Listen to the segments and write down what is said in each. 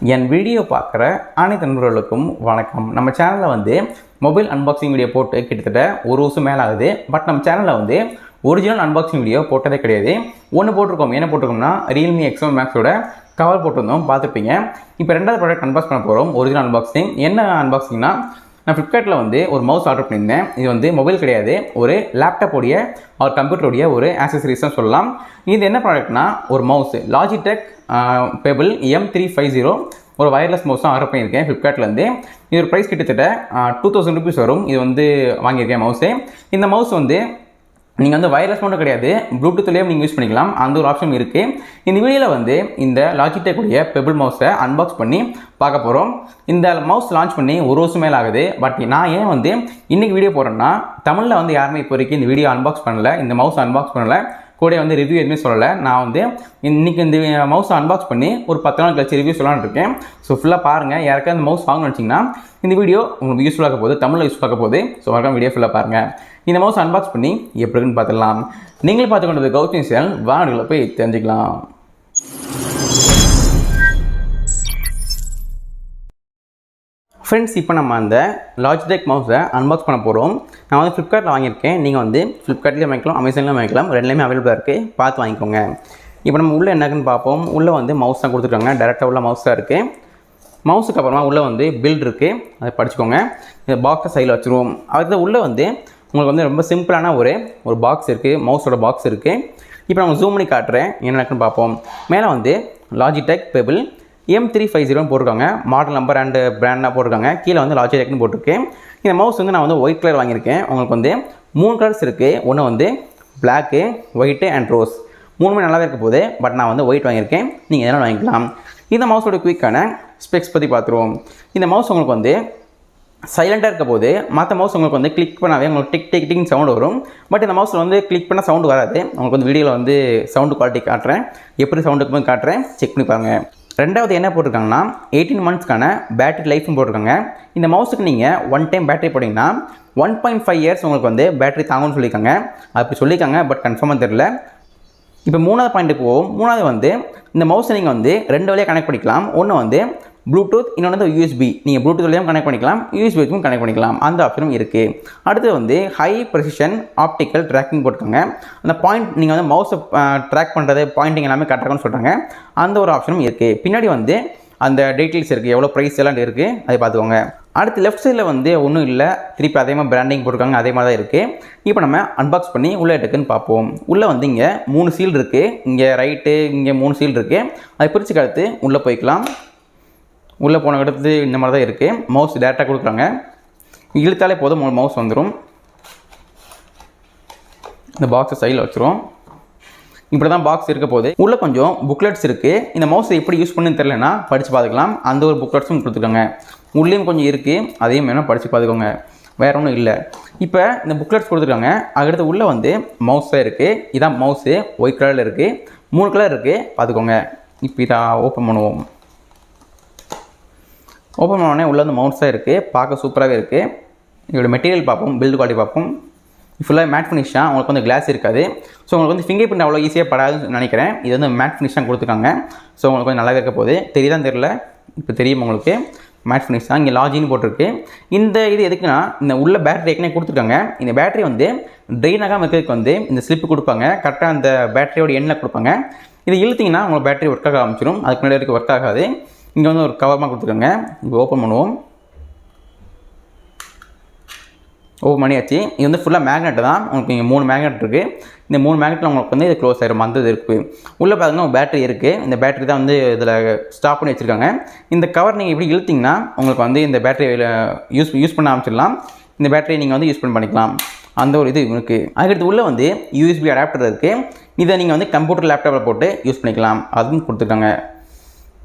என் video பார்க்குற அனைத்து நண்பர்களுக்கும் வணக்கம். நம்ம சேனலில் வந்து மொபைல் அன்பாக்சிங் வீடியோ போட்டு கிட்டத்தட்ட ஒரு வருஷம் மேலே ஆகுது. பட் நம்ம சேனலில் வந்து ஒரிஜினல் அன்பாக்சிங் வீடியோ போட்டதே கிடையாது. ஒன்று போட்டிருக்கோம். என்ன போட்டிருக்கோம்னா Realme X1 Maxோட கவர் போட்டிருந்தோம், பார்த்துருப்பீங்க. இப்போ ரெண்டாவது ப்ராடக்ட் அன்பாக்ஸ் பண்ண போகிறோம், ஒரிஜினல் அன்பாக்சிங். என்ன அன்பாக்சிங்னா, நான் ஃப்ளிப்கார்ட்டில் வந்து ஒரு மவுஸ் ஆர்டர் பண்ணியிருந்தேன். இது வந்து மொபைல் கிடையாது, ஒரு லேப்டாப்போடைய ஒரு கம்ப்யூட்டருடைய ஒரு ஆக்சசரிஸ் தான் சொல்லலாம். இது என்ன ப்ராடக்ட்னா, ஒரு மவுஸ் Logitech Pebble M350 ஒரு வயர்லெஸ் மவுஸ் தான் ஆர்டர் பண்ணியிருக்கேன் ஃப்ளிப்கார்ட்லேருந்து. இது ஒரு ப்ரைஸ் கிட்டத்தட்ட 2000 rupees வரும். இது வந்து வாங்கியிருக்கேன் மவுஸு. இந்த மவுஸ் வந்து நீங்கள் வந்து வயர்லெஸ் மட்டும் கிடையாது, ப்ளூடூத்லேயும் நீங்கள் யூஸ் பண்ணிக்கலாம். அந்த ஒரு ஆப்ஷன் இருக்குது. இந்த வீடியோவில் வந்து இந்த Logitech உடைய பெபிள் மவுஸை அன்பாக்ஸ் பண்ணி பார்க்க போகிறோம். இந்த மவுஸ் லான்ச் பண்ணி ஒரு வருஷம் மேலே ஆகுது. பட் நான் ஏன் வந்து இன்றைக்கி வீடியோ போடுறேன்னா, தமிழில் வந்து யாருமே இப்போ வரைக்கும் இந்த வீடியோ அன்பாக்ஸ் பண்ணலை, இந்த மவுஸ் அன்பாக்ஸ் பண்ணலை, கூட வந்து ரிவ்யூ எதுவுமே சொல்லலை. நான் வந்து இன்றைக்கி இந்த மவுஸை அன்பாக்ஸ் பண்ணி ஒரு 10 நாள் கழிச்சு ரிவ்யூ சொல்லலான்னு இருக்கேன். ஸோ ஃபுல்லாக பாருங்கள். யாருக்காவது இந்த மவுஸ் வாங்கணும்னு வச்சிங்கன்னா இந்த வீடியோ உங்களுக்கு யூஸ்ஃபுல்லாக போகுது, தமிழில் யூஸ்ஃபுல்லாக போகுது. ஸோ மறக்காம வீடியோ ஃபுல்லாக பாருங்கள். இந்த மவுஸ் அன்பாக்ஸ் பண்ணி எப்படி இருக்குன்னு பார்த்துக்கலாம். நீங்களும் பார்த்து கொண்டது கௌதம் சேனல், வாடிகளை போய் தெரிஞ்சுக்கலாம். ஃப்ரெண்ட்ஸ், இப்போ நம்ம அந்த Logitech மவுஸை அன்பாக்ஸ் பண்ண போகிறோம். நான் வந்து ஃப்ளிப்கார்ட்டில் வாங்கியிருக்கேன். நீங்கள் வந்து ஃப்ளிப்கார்ட்லேயும் வாங்கிக்கலாம், அமேசான்லேயும் வாங்கிக்கலாம். ரெண்டுலேயுமே அவைலபிளாக இருக்குது, பார்த்து வாங்கிக்கோங்க. இப்போ நம்ம உள்ளே என்னக்குன்னு பார்ப்போம். உள்ளே வந்து மவுஸ் தான் கொடுத்துருக்காங்க, டேரெக்டாக உள்ள மவுஸ் தான் இருக்குது. மவுஸுக்கு அப்புறமா உள்ளே வந்து பில்ட் இருக்குது, அதை படிச்சுக்கோங்க. இந்த பாக்ஸை சைடில் வச்சுருவோம். அதுக்கு உள்ளே வந்து உங்களுக்கு வந்து ரொம்ப சிம்பிளான ஒரு பாக்ஸ் இருக்குது, மவுஸோட பாக்ஸ் இருக்குது. இப்போ நம்ம ஜூம் பண்ணி காட்டுறேன், என்னக்குன்னு பார்ப்போம். மேலே வந்து Logitech Pebble M350 போட்டிருக்காங்க, மாடல் நம்பர் அண்டு பிராண்டாக போட்டிருக்காங்க. கீழே வந்து Logitechனு போட்டிருக்கு. இந்த மவுஸ் வந்து நான் வந்து ஒயிட் கலர் வாங்கியிருக்கேன். உங்களுக்கு வந்து 3 கலர்ஸ் இருக்குது. ஒன்று வந்து பிளாக்கு, ஒயிட்டு அண்ட் ரோஸ். 3மே நல்லாவே இருக்க போகுது. பட் நான் வந்து ஒயிட் வாங்கியிருக்கேன், நீங்கள் எதனால் வாங்கிக்கலாம். இந்த மவுஸோட குயிக்கான ஸ்பெக்ஸ் பற்றி பார்த்துருவோம். இந்த மவுஸ் உங்களுக்கு வந்து சைலண்டாக இருக்க போது, மற்ற மவுஸ் உங்களுக்கு வந்து கிளிக் பண்ணாவே உங்களுக்கு டிக் டிக் டிக்னு சவுண்டு வரும். பட் இந்த மவுஸில் வந்து கிளிக் பண்ணால் சவுண்டு வராது. உங்களுக்கு வந்து வீடியோவில் வந்து சவுண்டு குவாலிட்டி காட்டுறேன், எப்படி சவுண்டுக்கு போது காட்டுறேன், செக் பண்ணி பாருங்கள். ரெண்டாவது என்ன போட்டிருக்காங்கன்னா, 18 monthsக்கான பேட்டரி லைஃப்னு போட்டிருக்காங்க. இந்த மவுஸுக்கு நீங்கள் 1 டைம் பேட்டரி போட்டிங்கன்னா 1.5 years உங்களுக்கு வந்து பேட்டரி தாங்கும்னு சொல்லியிருக்காங்க. அப்படி சொல்லியிருக்காங்க, பட் கன்ஃபார்மாக தெரில. இப்போ மூணாவது பாயிண்ட்டுக்கு போவோம். மூணாவது வந்து இந்த மவுஸை நீங்கள் வந்து 2 வழியாக கனெக்ட் பண்ணிக்கலாம். ஒன்று வந்து ப்ளூடூத், இன்னொன்று வந்து USB. நீங்கள் ப்ளூடூத் வழியாக கனெக்ட் பண்ணிக்கலாம், USB வச்சும் கனெக்ட் பண்ணிக்கலாம். அந்த ஆப்ஷனும் இருக்குது. அடுத்து வந்து ஹை ப்ரெசிஷன் ஆப்டிக்கல் ட்ராக்கிங் போட்டுக்கோங்க. அந்த பாயிண்ட் நீங்கள் வந்து மவுஸை ட்ராக் பண்ணுறது, பாயிண்டிங் எல்லாமே கரெக்டாகனு சொல்கிறாங்க. அந்த ஒரு ஆப்ஷனும் இருக்குது. பின்னாடி வந்து அந்த டீட்டெயில்ஸ் இருக்குது, எவ்வளோ ப்ரைஸ் எல்லாம் இருக்குது, அதை பார்த்துக்கோங்க. அடுத்து லெஃப்ட் சைடில் வந்து ஒன்றும் இல்லை, திருப்பி அதே மாதிரி பிராண்டிங் போட்டிருக்காங்க, அதே மாதிரி தான் இருக்குது. இப்போ நம்ம அன்பாக்ஸ் பண்ணி உள்ளே எடுக்குன்னு பார்ப்போம். உள்ளே வந்து இங்கே 3 சீல் இருக்குது, இங்கே ரைட்டு, இங்கே 3 சீல் இருக்குது. அதை பிரித்து கழுத்து உள்ளே போய்க்கலாம். உள்ளே போன இடத்து இந்த மாதிரி தான் இருக்குது. மவுஸ் டேரெக்டாக கொடுக்குறாங்க, இழுத்தாலே போதும் மவுஸ் வந்துடும். இந்த பாக்ஸை சைடில் வச்சுருவோம். இப்படி தான் பாக்ஸ் இருக்க போகுது. உள்ளே கொஞ்சம் புக்லெட்ஸ் இருக்குது. இந்த மவுஸை எப்படி யூஸ் பண்ணுன்னு தெரியலனா படித்து பார்த்துக்கலாம். அந்த ஒரு புக்லெட்ஸும் கொடுத்துருக்காங்க. உள்ளேயும் கொஞ்சம் இருக்குது, அதையும் வேணால் படித்து பார்த்துக்கோங்க, வேறு ஒன்றும் இல்லை. இப்போ இந்த புக்லெட்ஸ் கொடுத்துருக்காங்க. அதுக்கடுத்து உள்ளே வந்து மவுஸ் தான் இருக்குது. இதான் மவுஸு, ஒயிட் கலரில் இருக்குது. 3 கலர் இருக்குது, பார்த்துக்கோங்க. இப்போ இதை ஓப்பன் பண்ணுவோம். ஓப்பன் பண்ணோடனே உள்ளே வந்து மவுஸ் தான் இருக்குது, பார்க்க சூப்பராகவே இருக்குது. இதோட மெட்டீரியல் பார்ப்போம், பில்டு குவாலிட்டி பார்ப்போம். ஃபுல்லாக மேட் ஃபினிஷ் தான், உங்களுக்கு வந்து கிளாஸ் இருக்காது. ஸோ உங்களுக்கு வந்து ஃபிங்கர் பிரிண்ட் அவ்வளோ ஈஸியாக படாதுன்னு நினைக்கிறேன். இது வந்து மேட் ஃபினிஷ் தான் கொடுத்துருக்காங்க. ஸோ உங்களுக்கு கொஞ்சம் நல்லாவே இருக்க போகுது. தெரியுதான் தெரியல, இப்போ தெரியும் உங்களுக்கு. மேட் ஃபினிஷ் தான். இங்கே லாஜின்னு போட்டிருக்கு. இந்த இது எதுக்குன்னா, இந்த உள்ள பேட்டரி ஏற்கனவே கொடுத்துருக்காங்க. இந்த பேட்டரி வந்து ட்ரெயின் ஆகாமல் இருக்கிறதுக்கு வந்து இந்த ஸ்லிப்பு கொடுப்பாங்க, கரெக்டாக அந்த பேட்டரியோட எண்ணில் கொடுப்பாங்க. இதை இழுத்திங்கன்னா உங்களுக்கு பேட்டரி ஒர்க் ஆக ஆரம்பிச்சிடும். அதுக்கு முன்னாடி வரைக்கும் ஒர்க் ஆகாது. இங்கே வந்து ஒரு கவர்மாக கொடுத்துருக்காங்க. இப்போ ஓப்பன் பண்ணுவோம். ஓப்பன் பண்ணியாச்சு. இது வந்து ஃபுல்லாக மேக்னெட் தான். உங்களுக்கு இங்கே 3 மேக்னெட் இருக்குது. இந்த 3 மேக்னெட்டில் உங்களுக்கு வந்து இது க்ளோஸ் ஆகிடும், அந்த இது இருக்குது. உள்ளே பார்த்தீங்கன்னா ஒரு பேட்டரி இருக்குது. இந்த பேட்டரி தான் வந்து இதில் ஸ்டாப் பண்ணி வச்சுருக்காங்க. இந்த கவர் நீங்கள் இப்படி இழுத்திங்கன்னா உங்களுக்கு வந்து இந்த பேட்டரியில் யூஸ் பண்ண ஆரம்பிச்சிடலாம். இந்த பேட்டரியை நீங்கள் வந்து யூஸ் பண்ணிக்கலாம். அந்த ஒரு இது இருக்குது. அதுக்கடுத்து உள்ளே வந்து USB அடாப்டர் இருக்குது. இதை நீங்கள் வந்து கம்ப்யூட்டர் லேப்டாப்பில் போட்டு யூஸ் பண்ணிக்கலாம், அதுவும் கொடுத்துருக்காங்க.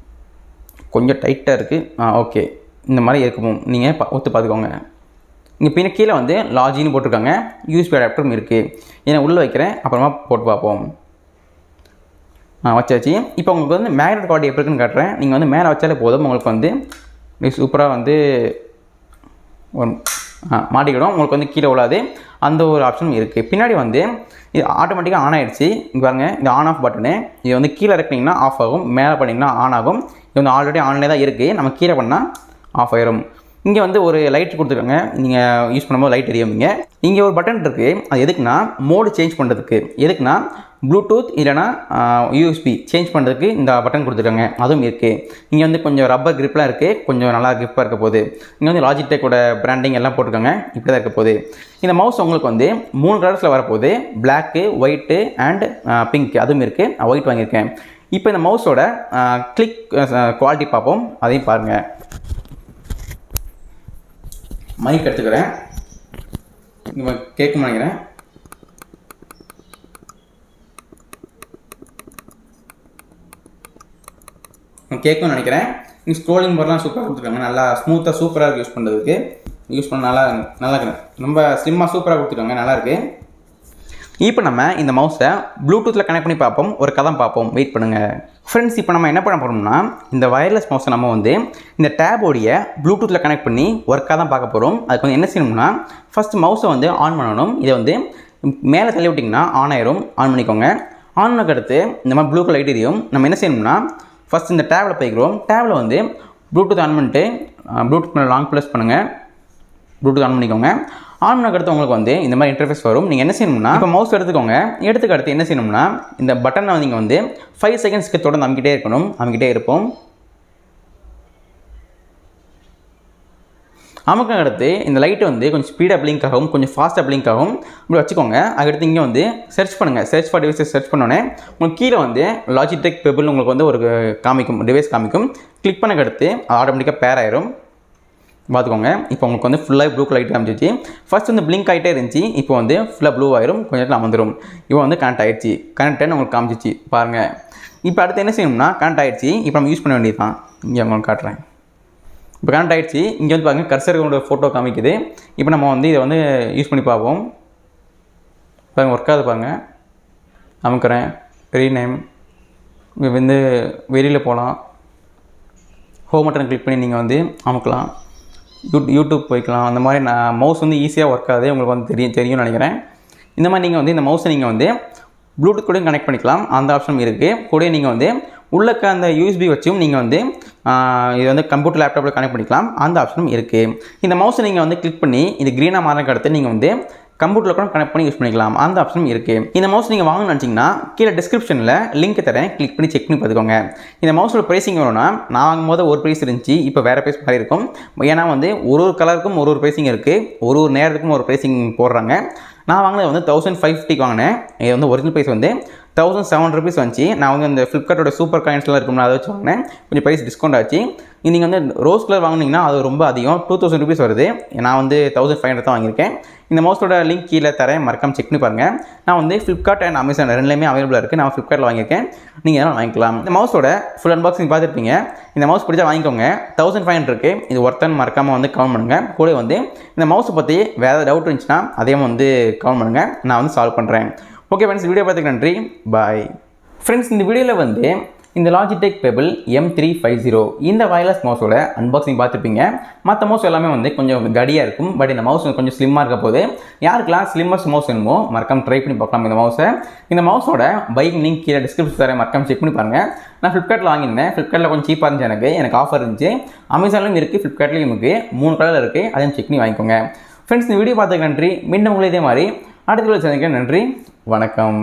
கொஞ்சம் டைட்டாக இருக்குது. ஓகே, இந்த மாதிரி இருக்கும், நீங்கள் ஒத்து பார்த்துக்கோங்க. இங்கே பின்ன கீழே வந்து லாஜின்னு போட்டிருக்காங்க. USB அடாப்டரும் இருக்குது. இதை உள்ளே வைக்கிறேன், அப்புறமா போட்டு பார்ப்போம். வச்சாச்சு. இப்போ உங்களுக்கு வந்து மேக்னெட் குவாலிட்டி எப்படி இருக்குன்னு காட்டுறேன். நீங்கள் வந்து மேலே வச்சாலே போதும், உங்களுக்கு வந்து சூப்பராக வந்து மாட்டிக்கிடும். உங்களுக்கு வந்து கீழே விழாது, அந்த ஒரு ஆப்ஷனும் இருக்குது. பின்னாடி வந்து இது ஆட்டோமேட்டிக்காக ஆன் ஆகிடுச்சு. இங்கே பாருங்கள், இந்த ஆன் ஆஃப் பட்டனு. இது வந்து கீழே இறக்குனீங்கன்னா ஆஃப் ஆகும், மேலே பண்ணிங்கன்னா ஆன் ஆகும். இது வந்து ஆல்ரெடி ஆன்லேயே தான் இருக்குது. நம்ம கீழே பண்ணால் ஆஃப் ஆயிரும். இங்கே வந்து ஒரு லைட் கொடுத்துருக்காங்க, நீங்கள் யூஸ் பண்ணும்போது லைட் எரியுவீங்க. இங்கே ஒரு பட்டன் இருக்குது, அது எதுக்குன்னா மோடு சேஞ்ச் பண்ணுறதுக்கு. எதுக்குன்னா ப்ளூடூத் இல்லைனா யூஎஸ்பி சேஞ்ச் பண்ணுறதுக்கு இந்த பட்டன் கொடுத்துருக்காங்க, அதுவும் இருக்குது. இங்கே வந்து கொஞ்சம் ரப்பர் கிரிப்லாம் இருக்குது, கொஞ்சம் நல்லா கிரிப்பாக இருக்க போகுது. இங்கே வந்து லாஜிடெக்கோட பிராண்டிங் எல்லாம் போட்டிருக்காங்க, இப்படி தான் இருக்க போகுது. இந்த மவுஸ் உங்களுக்கு வந்து 3 கலர்ஸில் வரப்போகுது, பிளாக்கு, ஒயிட்டு அண்ட் பிங்க், அதுவும் இருக்குது. நான் ஒயிட் வாங்கியிருக்கேன். இப்போ இந்த மவுஸோட கிளிக் குவாலிட்டி பார்ப்போம், அதையும் பாருங்கள். மைக் எடுத்துக்கிறேன், இங்கே கேட்க நினைக்கிறேன். கேட்கும்னு நினைக்கிறேன். இங்கே ஸ்க்ரோலிங் போர்லாம் சூப்பராக கொடுத்துருக்காங்க, நல்லா ஸ்மூத்தாக சூப்பராக இருக்குது யூஸ் பண்ணுறதுக்கு. யூஸ் பண்ண நல்லா இருக்குது, ரொம்ப ஸ்லிம்மாக சூப்பராக கொடுத்துருக்காங்க, நல்லாயிருக்கு. இப்போ நம்ம இந்த மவுஸை ப்ளூடூத்தில் கனெக்ட் பண்ணி பார்ப்போம், ஒரு கதை பார்ப்போம், வெயிட் பண்ணுங்கள். ஃப்ரெண்ட்ஸ், இப்போ நம்ம என்ன பண்ண போகிறோம்னா இந்த வயர்லெஸ் மவுஸை நம்ம வந்து இந்த டேபோடைய ப்ளூடூத்தில் கனெக்ட் பண்ணி ஒர்க்காக தான் பார்க்க போகிறோம். அதுக்கு வந்து என்ன செய்யணும்னா ஃபஸ்ட்டு மவுஸை வந்து ஆன் பண்ணணும். இதை வந்து மேலே தள்ளி விட்டிங்கன்னா ஆன் ஆயிரும், ஆன் பண்ணிக்கோங்க. ஆன் பண்ணக்கு அடுத்து இந்த மாதிரி ப்ளூ கலர் லைட் எரியும். நம்ம என்ன செய்யணும்னா ஃபஸ்ட் இந்த டேபில் போய்க்கிறோம். டேபில் வந்து ப்ளூடூத் ஆன் பண்ணிட்டு ப்ளூடூத் மேலே லாங் ப்ரெஸ் பண்ணுங்கள், ப்ளூடூத் ஆன் பண்ணிக்கோங்க. ஆன் பண்ண அடுத்து உங்களுக்கு வந்து இந்த மாதிரி இன்டர்ஃபேஸ் வரும். நீங்கள் என்ன செய்யணும்னா இப்போ மவுஸ் எடுத்துக்கோங்க. எடுத்துக்க அடுத்து என்ன செய்யணும்னா இந்த பட்டனை நீங்கள் வந்து 5 செகண்ட்ஸ்க்கு தொடர்ந்து அமைக்கிட்டே இருக்கணும், அமைக்கிட்டே இருப்போம். அமுக்க அடுத்து இந்த லைட்டு வந்து கொஞ்சம் ஸ்பீடாக பிளிங்க் ஆகும், கொஞ்சம் ஃபாஸ்ட்டாக பிளிங்க் ஆகும், இப்படி வச்சுக்கோங்க. அதுக்கடுத்து இங்கே வந்து சர்ச் பண்ணுங்கள். சர்ச் ஃபார் டிவைஸஸ் சர்ச் பண்ணோன்னே உங்களுக்கு கீழே வந்து லாஜிடெக் பெபிள் உங்களுக்கு வந்து ஒரு காமிக்கும், டிவைஸ் காமிக்கும். கிளிக் பண்ண அடுத்து ஆட்டோமேட்டிக்காக பேர் ஆயிரும். பார்த்துக்கோங்க, இப்போ உங்களுக்கு வந்து ஃபுல்லாக ப்ளூ லைட் காமிச்சிச்சு. ஃபஸ்ட் வந்து பிளிங்க் ஆகிட்டே இருந்துச்சு, இப்போ வந்து ஃபுல்லாக ப்ளூ ஆயிரும், கொஞ்சம் நேரத்தில் அமர்ந்துடும். இப்போ வந்து கனெக்ட் ஆகிடுச்சு, கனெக்ட்னு உங்களுக்கு காமிச்சிச்சு பாருங்கள். இப்போ அடுத்து என்ன செய்யணும்னா கனெக்ட் ஆகிடுச்சு, இப்போ நம்ம யூஸ் பண்ண வேண்டியது தான். இங்கே உங்களுக்கு காட்டுறேன். இப்போ கனெக்ட் ஆகிடுச்சு. இங்கே வந்து பாருங்கள் கர்சரோட ஃபோட்டோ காமிக்குது. இப்போ நம்ம வந்து இதை வந்து யூஸ் பண்ணி பார்ப்போம். பாருங்கள் ஒர்க் ஆகுது பாருங்கள். அமுக்கிறேன், ரீநேம், இங்கே வந்து வெளியில் போகலாம். ஹோம் பட்டன் கிளிக் பண்ணி நீங்கள் வந்து அமுக்கலாம், யூடியூப் போய்க்கலாம். அந்த மாதிரி நான் மவுஸ் வந்து ஈஸியாக ஒர்க் ஆகுது, உங்களுக்கு வந்து தெரியும்னு நினைக்கிறேன். இந்த மாதிரி நீங்கள் வந்து இந்த மவுஸை நீங்கள் வந்து ப்ளூடூத் கூட கனெக்ட் பண்ணிக்கலாம், அந்த ஆப்ஷனும் இருக்குது. கூட நீங்கள் வந்து உள்ளக்க அந்த யூஎஸ்பி வச்சும் நீங்கள் வந்து இது வந்து கம்ப்யூட்டர் லேப்டாப்பில் கனெக்ட் பண்ணிக்கலாம், அந்த ஆப்ஷனும் இருக்குது. இந்த மவுஸை நீங்கள் வந்து கிளிக் பண்ணி இது க்ரீனாக மாறினக்கு அடுத்து நீங்கள் வந்து கம்ப்யூட்டரில் கூட கனெக்ட் பண்ணி யூஸ் பண்ணிக்கலாம், அந்த ஆப்ஷனும் இருக்குது. இந்த மவுஸ் நீங்கள் வாங்கணும்னு நினச்சிங்கன்னா கீழே டிஸ்கிரிப்ஷனில் லிங்க் தரேன், கிளிக் பண்ணி செக் பண்ணி பார்த்துக்கோங்க. இந்த மவுஸோட ப்ரைஸிங் வரும்னா நான் வாங்கும்போது ஒரு ப்ரைஸ் இருந்துச்சு, இப்போ வேறு ப்ரைஸ் மாதிரி இருக்கும். ஏன்னா வந்து ஒரு கலருக்கும் ஒரு ப்ரைஸிங் இருக்குது, ஒரு நேரத்துக்கும் ஒரு ப்ரைஸிங் போடுறாங்க. நான் வாங்கினது வந்து 1550 வாங்கினேன். இது வந்து ஒரிஜினல் ப்ரைஸ் வந்து 1700 rupees வந்துச்சு. நான் வந்து இந்த ஃப்ளிப்கார்ட்டோட சூப்பர் காயின்ஸ்லாம் இருக்கும்னா அதை வச்சு வாங்கினேன், கொஞ்சம் ப்ரைஸ் டிஸ்கவுண்ட் ஆச்சு. நீங்கள் வந்து ரோஸ் கலர் வாங்கினீங்கன்னா அது ரொம்ப அதிகம், 2000 rupees வருது. நான் வந்து 1500 தான் வாங்கியிருக்கேன். இந்த மவுஸோட லிங்க் கீழே தரேன், மறக்காம செக் பண்ணி பாருங்கள். நான் வந்து ஃப்ளிப்கார்ட் அண்ட் அமேசான் ரெண்டுலேயுமே அவைலபிளாக இருக்குது. நான் ஃப்ளிப்கார்ட்டில் வாங்கியிருக்கேன், நீங்கள் எதனால் வாங்கிக்கலாம். இந்த மவுஸோட ஃபுல் அன்பாக்சிங் பார்த்துருப்பீங்க. இந்த மவுஸ் பிடிச்சா வாங்கிக்கோங்க, 1500 இருக்குது. இது ஒர்த்தன் மறக்காமல் வந்து கமெண்ட் பண்ணுங்கள். கூட வந்து இந்த மவுஸை பற்றி வேறு டவுட் இருந்துச்சுன்னா அதையும் வந்து கமெண்ட் பண்ணுங்கள், நான் வந்து சால்வ் பண்ணுறேன். ஓகே ஃப்ரெண்ட்ஸ், வீடியோ பார்த்துக்கு நன்றி, பாய். ஃப்ரெண்ட்ஸ், இந்த வீடியோவில் வந்து இந்த லாஜிடெக் பெபிள் M350 இந்த வயர்லெஸ் மவுஸோட அன்பாக்சிங் பார்த்துருப்பீங்க. மற்ற மவுஸ் எல்லாமே வந்து கொஞ்சம் கடியாக இருக்கும், பட் இந்த மவுஸ் கொஞ்சம் ஸ்லிம்மாக இருக்க போது. யாருக்கெல்லாம் ஸ்லிம்மஸ்ட் மவுஸ் வேணுமோ மறக்காம ட்ரை பண்ணி பார்க்கலாம் இந்த மவுஸை. இந்த மவுஸோட பைக் லிங்க் கீழே டிஸ்கிரிப்ஷன் தரேன், மறக்காம செக் பண்ணி பாருங்கள். நான் ஃப்ளிப்கார்ட்டில் வாங்கியிருந்தேன், ஃப்ளிப்கார்ட்டில் கொஞ்சம் சீப்பாக இருந்துச்சு, எனக்கு ஆஃபர் இருந்துச்சு. அமேசான்லையும் இருக்குது, ஃப்ளிப்கார்ட்லேயும் இருக்குது, 3 கலரில் இருக்குது, அதையும் செக் பண்ணி வாங்கிக்கோங்க. ஃப்ரெண்ட்ஸ், இந்த வீடியோ பார்த்துக்கு நன்றி. மீண்டும் உங்களை இதே மாதிரி அடுத்த வீடியோ சந்திக்கிறேன். நன்றி, வணக்கம்.